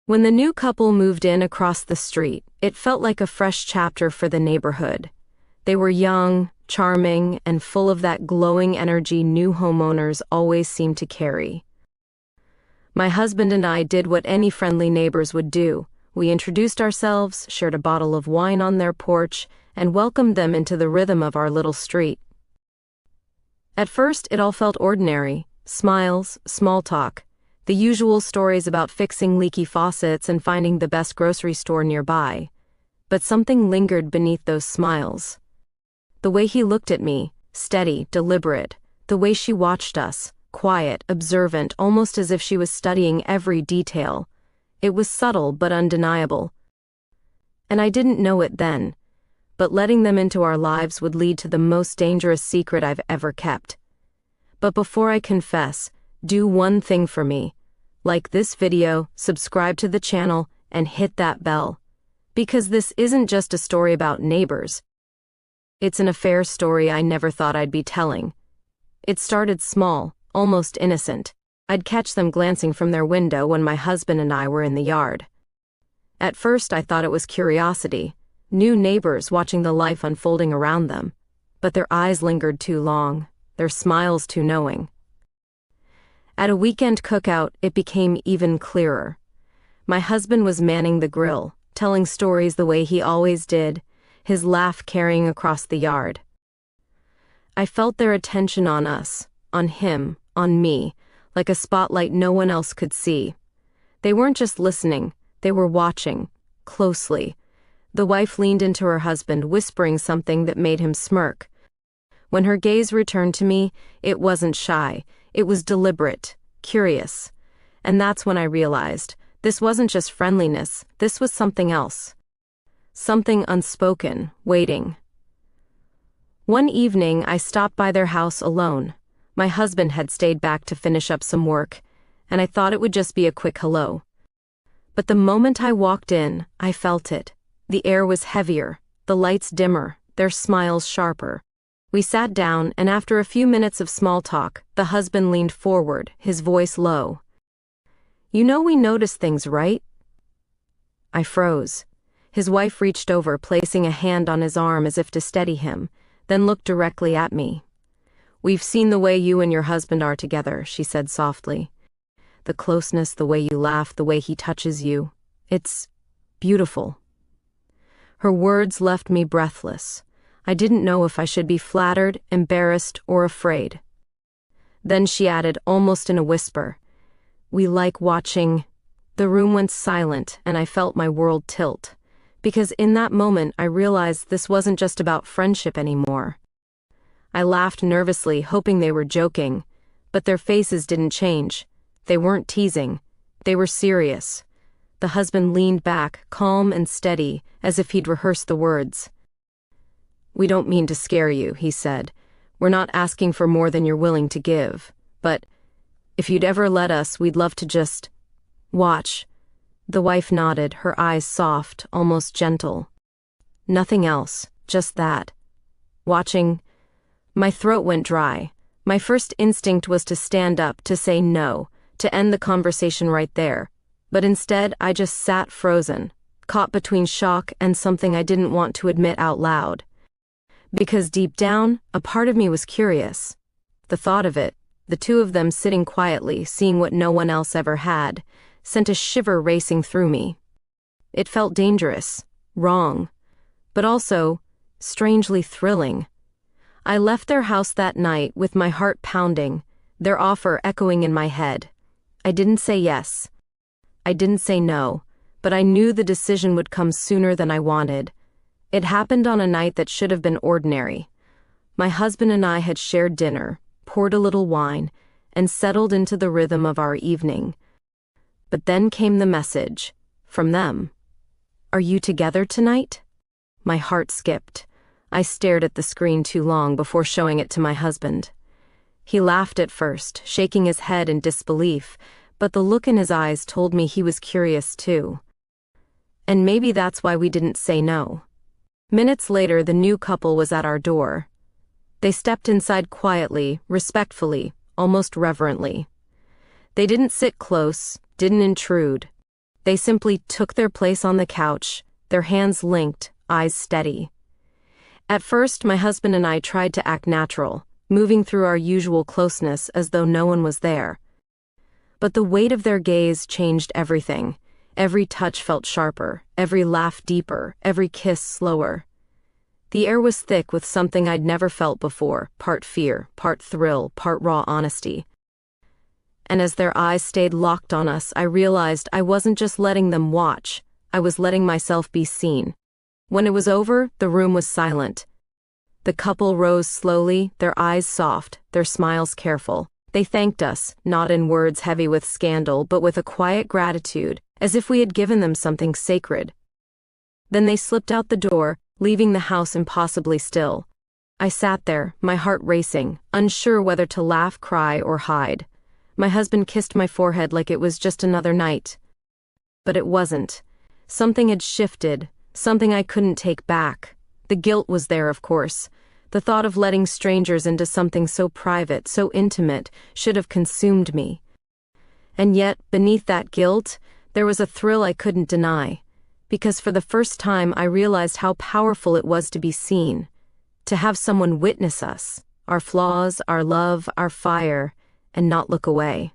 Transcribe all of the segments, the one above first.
When the new couple moved in across the street, it felt like a fresh chapter for the neighborhood. They were young, charming, and full of that glowing energy new homeowners always seem to carry. My husband and I did what any friendly neighbors would do. We introduced ourselves, shared a bottle of wine on their porch, and welcomed them into the rhythm of our little street. At first, it all felt ordinary. Smiles, small talk, the usual stories about fixing leaky faucets and finding the best grocery store nearby. But something lingered beneath those smiles. The way he looked at me, steady, deliberate, the way she watched us, quiet, observant, almost as if she was studying every detail. It was subtle but undeniable. And I didn't know it then, but letting them into our lives would lead to the most dangerous secret I've ever kept. But before I confess, do one thing for me. Like this video, subscribe to the channel, and hit that bell. Because this isn't just a story about neighbors. It's an affair story I never thought I'd be telling. It started small, almost innocent. I'd catch them glancing from their window when my husband and I were in the yard. At first I thought it was curiosity, new neighbors watching the life unfolding around them. But their eyes lingered too long, their smiles too knowing. At a weekend cookout, it became even clearer. My husband was manning the grill, telling stories the way he always did, his laugh carrying across the yard. I felt their attention on us, on him, on me, like a spotlight no one else could see. They weren't just listening, they were watching, closely. The wife leaned into her husband, whispering something that made him smirk. When her gaze returned to me, it wasn't shy, it was deliberate, curious. And that's when I realized, this wasn't just friendliness, this was something else. Something unspoken, waiting. One evening, I stopped by their house alone. My husband had stayed back to finish up some work, and I thought it would just be a quick hello. But the moment I walked in, I felt it. The air was heavier, the lights dimmer, their smiles sharper. We sat down, and after a few minutes of small talk, the husband leaned forward, his voice low. "You know we notice things, right?" I froze. His wife reached over, placing a hand on his arm as if to steady him, then looked directly at me. "We've seen the way you and your husband are together," she said softly. "The closeness, the way you laugh, the way he touches you. It's beautiful." Her words left me breathless. I didn't know if I should be flattered, embarrassed, or afraid. Then she added, almost in a whisper, "We like watching." The room went silent, and I felt my world tilt. Because in that moment, I realized this wasn't just about friendship anymore. I laughed nervously, hoping they were joking, but their faces didn't change. They weren't teasing. They were serious. The husband leaned back, calm and steady, as if he'd rehearsed the words. "We don't mean to scare you," he said. "We're not asking for more than you're willing to give. But if you'd ever let us, we'd love to just watch." The wife nodded, her eyes soft, almost gentle. "Nothing else, just that. Watching." My throat went dry. My first instinct was to stand up, to say no, to end the conversation right there. But instead, I just sat frozen, caught between shock and something I didn't want to admit out loud. Because deep down, a part of me was curious. The thought of it, the two of them sitting quietly, seeing what no one else ever had, sent a shiver racing through me. It felt dangerous, wrong, but also strangely thrilling. I left their house that night with my heart pounding, their offer echoing in my head. I didn't say yes. I didn't say no, but I knew the decision would come sooner than I wanted. It happened on a night that should have been ordinary. My husband and I had shared dinner, poured a little wine, and settled into the rhythm of our evening. But then came the message, from them. "Are you together tonight?" My heart skipped. I stared at the screen too long before showing it to my husband. He laughed at first, shaking his head in disbelief, but the look in his eyes told me he was curious too. And maybe that's why we didn't say no. Minutes later, the new couple was at our door. They stepped inside quietly, respectfully, almost reverently. They didn't sit close, didn't intrude. They simply took their place on the couch, their hands linked, eyes steady. At first, my husband and I tried to act natural, moving through our usual closeness as though no one was there. But the weight of their gaze changed everything. Every touch felt sharper, every laugh deeper, every kiss slower. The air was thick with something I'd never felt before, part fear, part thrill, part raw honesty. And as their eyes stayed locked on us, I realized I wasn't just letting them watch, I was letting myself be seen. When it was over, the room was silent. The couple rose slowly, their eyes soft, their smiles careful. They thanked us, not in words heavy with scandal, but with a quiet gratitude, as if we had given them something sacred. Then they slipped out the door, leaving the house impossibly still. I sat there, my heart racing, unsure whether to laugh, cry, or hide. My husband kissed my forehead like it was just another night. But it wasn't. Something had shifted, something I couldn't take back. The guilt was there, of course. The thought of letting strangers into something so private, so intimate, should have consumed me. And yet, beneath that guilt, there was a thrill I couldn't deny. Because for the first time I realized how powerful it was to be seen. To have someone witness us, our flaws, our love, our fire, and not look away.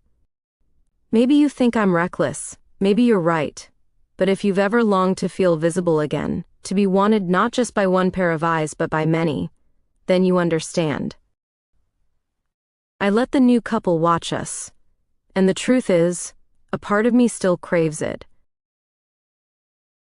Maybe you think I'm reckless. Maybe you're right. But if you've ever longed to feel visible again, to be wanted not just by one pair of eyes but by many, then you understand. I let the new couple watch us. And the truth is, a part of me still craves it.